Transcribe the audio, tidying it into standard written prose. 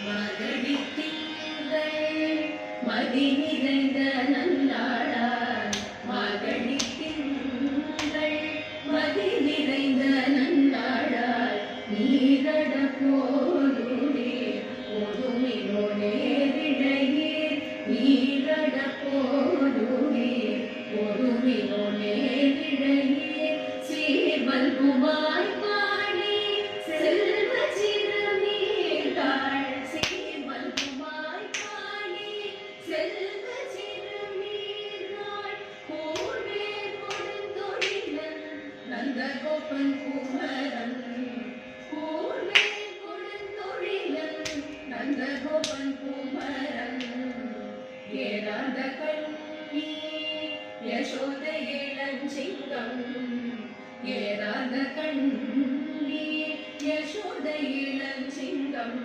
மகடி திங்கள் மதி நிறைந்த நன்னாளாய் மகடி திங்கள் மதி நிறைந்த நன்னாளாய் நீரட போதுமே ஒதுமினோ நேரிழையே நீரட போதுமே ஒதுமினோ நேரிழையே சீர்வல்குமாய் பாடி செல்வ சிறுமீர்காள் சீர்வல்குமாய் பாடி செல்வ சிறுமீர்காள் கூர்வே கொடுந்தொழிலன் நந்தகோபன் குமரன் கூர்வே கொடுந்தொழிலன் நந்தகோபன் குமரன் ஏறாத கண்ணி யசோத இளஞ்சிங்கம் ஏறாத கண்ணி யசோத இளஞ்சிங்கம்